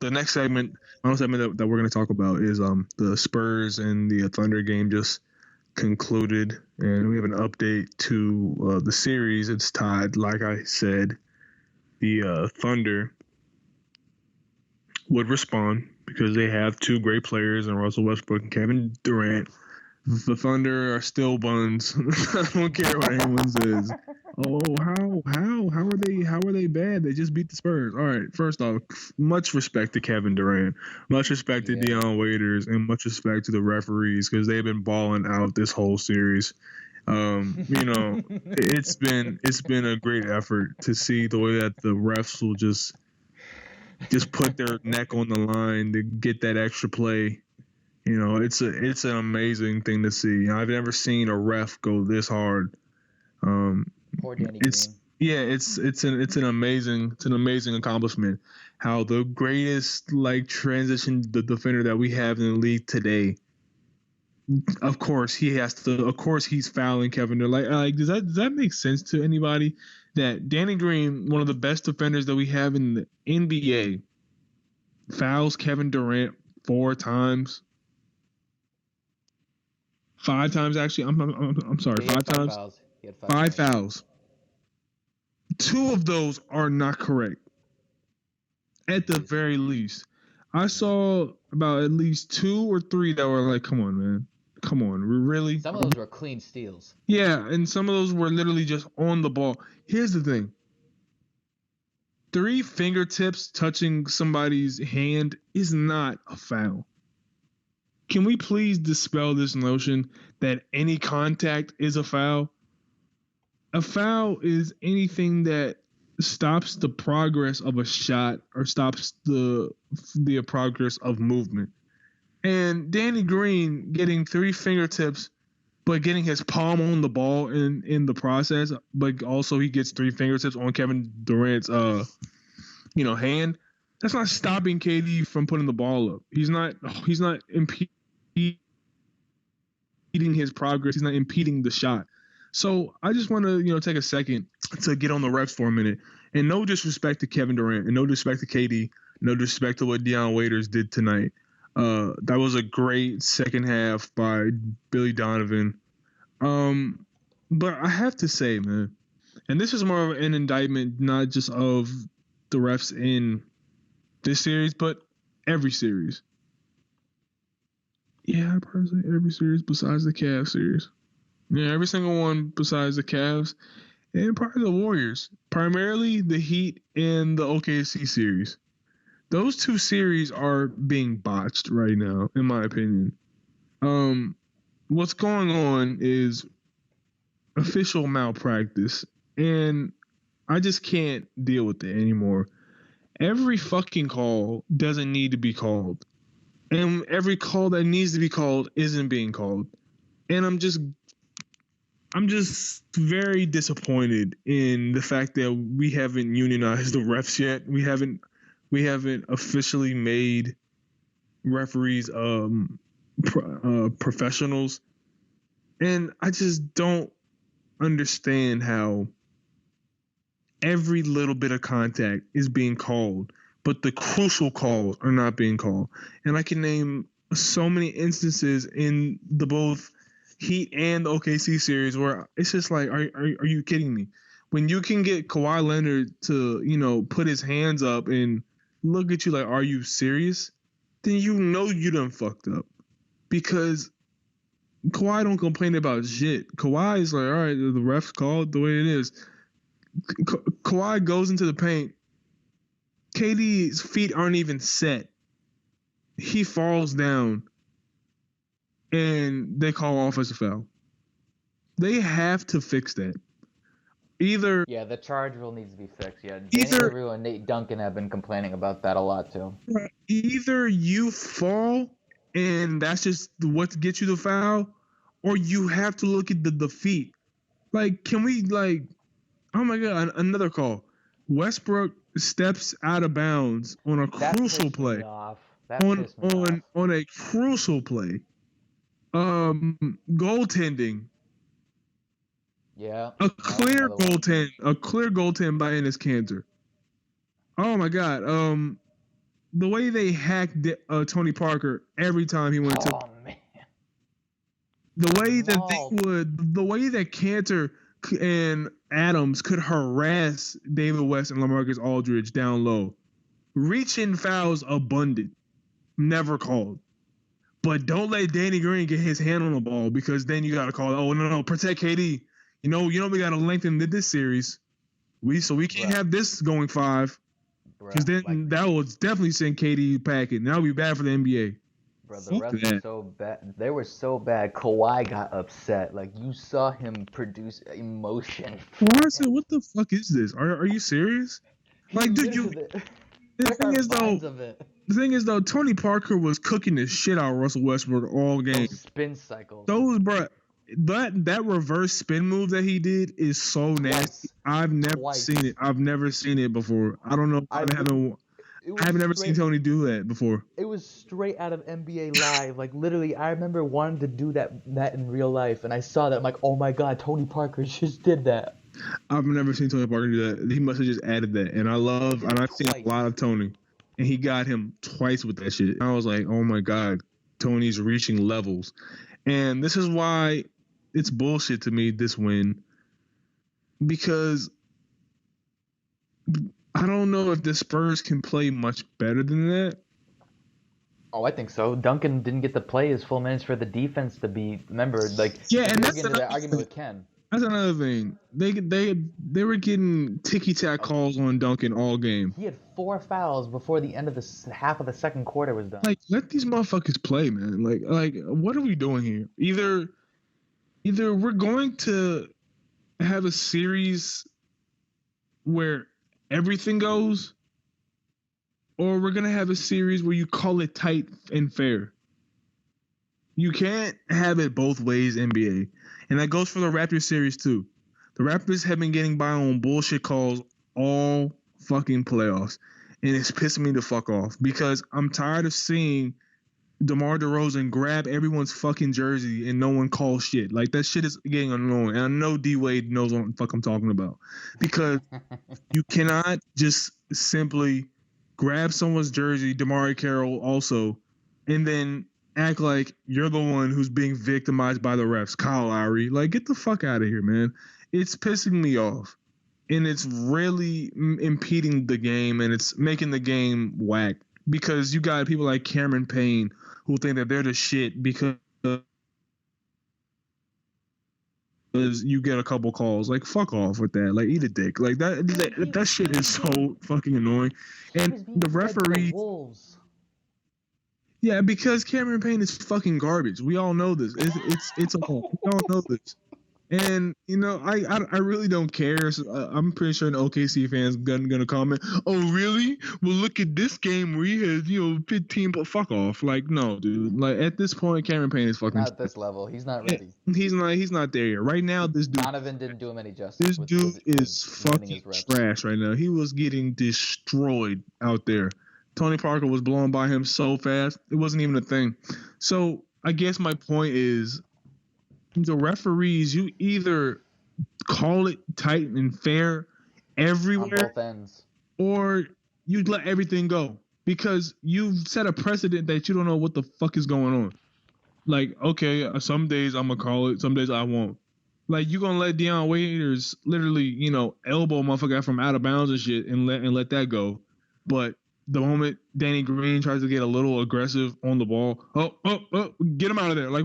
the next segment, final segment that we're going to talk about is the Spurs and the Thunder game just concluded, and we have an update to the series. It's tied, like I said. The Thunder would respond because they have two great players in Russell Westbrook and Kevin Durant. The Thunder are still buns. I don't care what anyone says. Oh, how are they bad? They just beat the Spurs. All right, first off, much respect to Kevin Durant, much respect to Dion Waiters, and much respect to the referees because they've been balling out this whole series. It's been a great effort to see the way that the refs will just put their neck on the line to get that extra play. It's an amazing thing to see. I've never seen a ref go this hard. Poor Danny Green. It's an amazing accomplishment. How the greatest transition the defender that we have in the league today. Of course he's fouling Kevin Durant. Does that make sense to anybody? That Danny Green, one of the best defenders that we have in the NBA, fouls Kevin Durant 4 times. 5 times actually. I'm sorry. 5 times. He had 5 fouls. 2 of those are not correct. At the very least, I saw about at least 2 or 3 that were like, "Come on, man, come on, really." Some of those were clean steals. Yeah, and some of those were literally just on the ball. Here's the thing: 3 fingertips touching somebody's hand is not a foul. Can we please dispel this notion that any contact is a foul? A foul is anything that stops the progress of a shot or stops the progress of movement. And Danny Green getting 3 fingertips, but getting his palm on the ball in the process, but also he gets 3 fingertips on Kevin Durant's hand. That's not stopping KD from putting the ball up. He's not impeding his progress. He's not impeding the shot. So I just want to, take a second to get on the refs for a minute. And no disrespect to Kevin Durant and no disrespect to KD, no disrespect to what Dion Waiters did tonight. That was a great second half by Billy Donovan. But I have to say, man, and this is more of an indictment, not just of the refs in this series, but every series. Yeah, personally, every series besides the Cavs series. Yeah, every single one besides the Cavs and probably the Warriors. Primarily the Heat and the OKC series. Those 2 series are being botched right now, in my opinion. What's going on is official malpractice, and I just can't deal with it anymore. Every fucking call doesn't need to be called. And every call that needs to be called isn't being called. And I'm just very disappointed in the fact that we haven't unionized the refs yet. We haven't officially made referees professionals. And I just don't understand how every little bit of contact is being called, but the crucial calls are not being called. And I can name so many instances in the both Heat and the OKC series where it's just like, are you kidding me? When you can get Kawhi Leonard to, put his hands up and look at you like, are you serious? Then you done fucked up. Because Kawhi don't complain about shit. Kawhi is like, all right, the refs called the way it is. Kawhi goes into the paint. KD's feet aren't even set. He falls down. And they call offensive foul. They have to fix that. Either the charge rule needs to be fixed. Yeah, Danny Revere and Nate Duncan have been complaining about that a lot too. Either you fall and that's just what gets you the foul, or you have to look at the feet. Can we oh my god, another call. Westbrook steps out of bounds on a crucial play. On a crucial play. Goaltending. Yeah. A clear goaltend by Enes Kanter. Oh my god. the way they hacked Tony Parker every time he went to. Oh man. The way that Cantor and Adams could harass David West and LaMarcus Aldridge down low. Reaching fouls abundant, never called. But don't let Danny Green get his hand on the ball because then you got to call. Oh no, protect KD. You know we got to lengthen this series. We can't have this going 5 because then that will definitely send KD packing. That'll be bad for the NBA. Bro, the refs were so bad. They were so bad. Kawhi got upset. Like you saw him produce emotion. Well, I said, what the fuck is this? Are you serious? Like, dude, the thing is though, Tony Parker was cooking the shit out of Russell Westbrook all game. Those spin cycles. That reverse spin move that he did is so nasty. I've never seen it. I've never seen it before. I don't know. I've never seen Tony do that before. It was straight out of NBA Live. Like literally, I remember wanting to do that in real life, and I saw that. I'm like, oh my god, Tony Parker just did that. I've never seen Tony Parker do that. He must have just added that. And I've seen a lot of Tony, and he got him twice with that shit. And I was like, oh my god, Tony's reaching levels, and this is why it's bullshit to me, this win, because I don't know if the Spurs can play much better than that. Oh, I think so. Duncan didn't get to play his full minutes for the defense to be remembered. Like, yeah, and that's that argument with Ken. That's another thing. They were getting ticky-tack calls on Duncan all game. He had 4 fouls before the end of the half of the second quarter was done. Like, let these motherfuckers play, man. Like, what are we doing here? Either we're going to have a series where everything goes, or we're going to have a series where you call it tight and fair. You can't have it both ways, NBA. And that goes for the Raptors series, too. The Raptors have been getting by on bullshit calls all fucking playoffs. And it's pissing me the fuck off because I'm tired of seeing DeMar DeRozan grab everyone's fucking jersey and no one calls shit. Like, that shit is getting annoying. And I know D-Wade knows what the fuck I'm talking about. Because you cannot just simply grab someone's jersey, DeMar Carroll also, and then act like you're the one who's being victimized by the refs. Kyle Lowry. Like, get the fuck out of here, man. It's pissing me off. And it's really impeding the game, and it's making the game whack. Because you got people like Cameron Payne who think that they're the shit because you get a couple calls. Like, fuck off with that. Like, eat a dick. Like, that shit is so fucking annoying. And the referee... Yeah, because Cameron Payne is fucking garbage. We all know this. It's all. We all know this. And, you know, I really don't care. So I'm pretty sure an OKC fan's gonna comment, oh, really? Well, look at this game where he has, 15, but fuck off. Like, no, dude. Like, at this point, Cameron Payne is fucking... Not at this level. He's not ready. He's not there yet. Right now, this dude... Donovan didn't do him any justice. This dude is fucking trash right now. He was getting destroyed out there. Tony Parker was blown by him so fast, it wasn't even a thing. So, I guess my point is... The referees, you either call it tight and fair everywhere, on both ends, or you let everything go because you've set a precedent that you don't know what the fuck is going on. Like, okay, some days I'm gonna call it, some days I won't. Like, you gonna let Deion Waiters literally, elbow motherfucker from out of bounds and shit, and let that go, but the moment Danny Green tries to get a little aggressive on the ball, oh, get him out of there. Like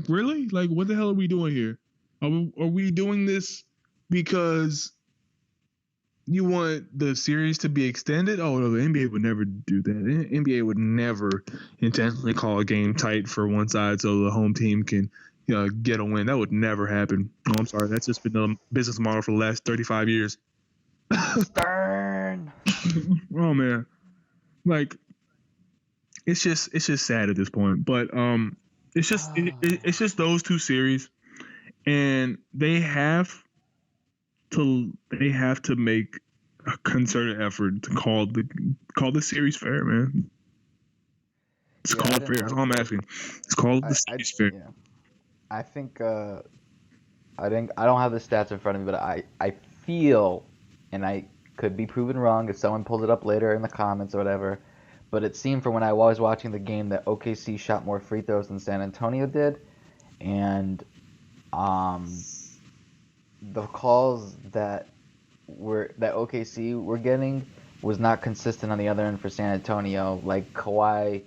really? Like, what the hell are we doing here? Are we doing this because you want the series to be extended? Oh, no, the NBA would never do that. The NBA would never intentionally call a game tight for one side so the home team can get a win. That would never happen. Oh, I'm sorry. That's just been the business model for the last 35 years. Stern. Oh, man. Like, it's just sad at this point, but it's just those two series, and they have to make a concerted effort to call the series fair, man. It's called fair. That's all I'm asking. It's called the series fair. Yeah. I think I don't have the stats in front of me, but I feel, and I could be proven wrong if someone pulls it up later in the comments or whatever, but it seemed from when I was watching the game that OKC shot more free throws than San Antonio did, and um, the calls that OKC were getting was not consistent on the other end for San Antonio. Like Kawhi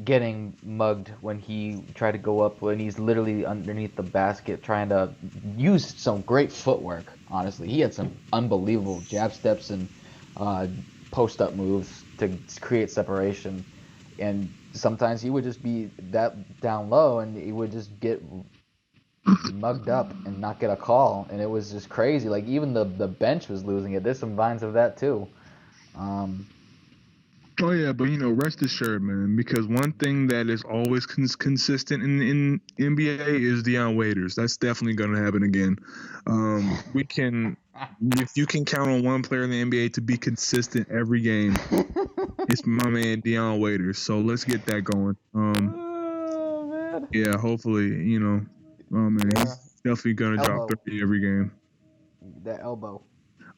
getting mugged when he tried to go up when he's literally underneath the basket trying to use some great footwork. Honestly, he had some unbelievable jab steps and post up moves to create separation. And sometimes he would just be that down low and he would just get mugged up and not get a call, and it was just crazy. Like even the bench was losing it. There's some vines of that too. Oh yeah, but rest assured, man, because one thing that is always consistent in NBA is Deion Waiters. That's definitely going to happen again. If you can count on one player in the NBA to be consistent every game, it's my man Deion Waiters. So let's get that going. Oh man. Yeah, hopefully, oh man, Yeah. he's definitely going to drop 30 every game. That elbow.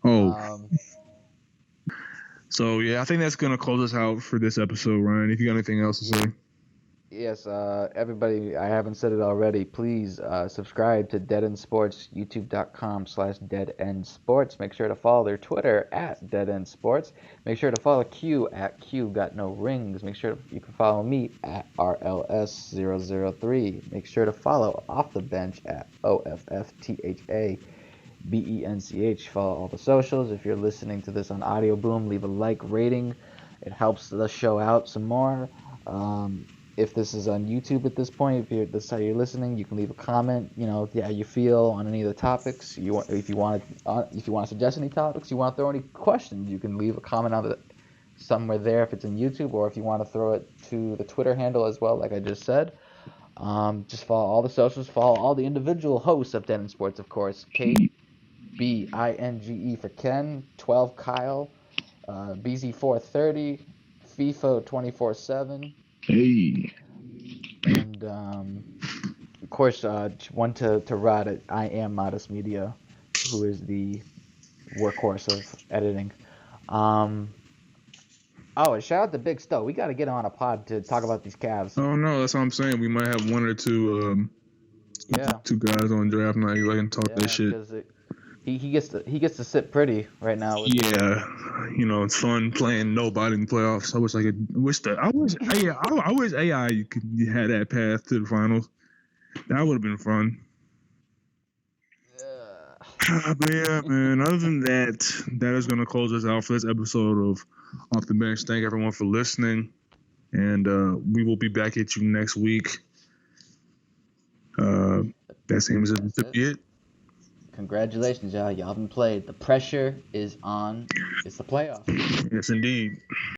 Oh. So yeah, I think that's gonna close us out for this episode, Ryan. If you got anything else to say. Yes, everybody, I haven't said it already. Please subscribe to Dead End Sports, youtube.com/Dead End Sports. Make sure to follow their Twitter at Dead End Sports. Make sure to follow Q at Q Got No Rings. Make sure you can follow me at RLS003. Make sure to follow Off the Bench at OFFTHABENCH. Follow all the socials. If you're listening to this on Audio Boom, leave a like rating. It helps the show out some more. If this is on YouTube at this point, if this is how you're listening, you can leave a comment. How you feel on any of the topics. If you want to suggest any topics, you want to throw any questions, you can leave a comment on somewhere there if it's in YouTube, or if you want to throw it to the Twitter handle as well, like I just said. Just follow all the socials. Follow all the individual hosts of Dead End Sports, of course. KBINGE for Ken, 12 Kyle, BZ430, FIFO 24/7. Hey. And of course, one to Rod at I Am Modest Media, who is the workhorse of editing. And shout out to Big Stowe. We got to get on a pod to talk about these Cavs. Oh no, that's what I'm saying. We might have one or two, two guys on draft night who can talk that shit. He gets to sit pretty right now. It's fun playing nobody in the playoffs. I wish AI could had that path to the finals. That would have been fun. But yeah, man. Other than that is going to close us out for this episode of Off the Bench. Thank everyone for listening, and we will be back at you next week. That seems to be it. Congratulations, y'all. Y'all haven't played. The pressure is on. It's the playoffs. Yes, indeed.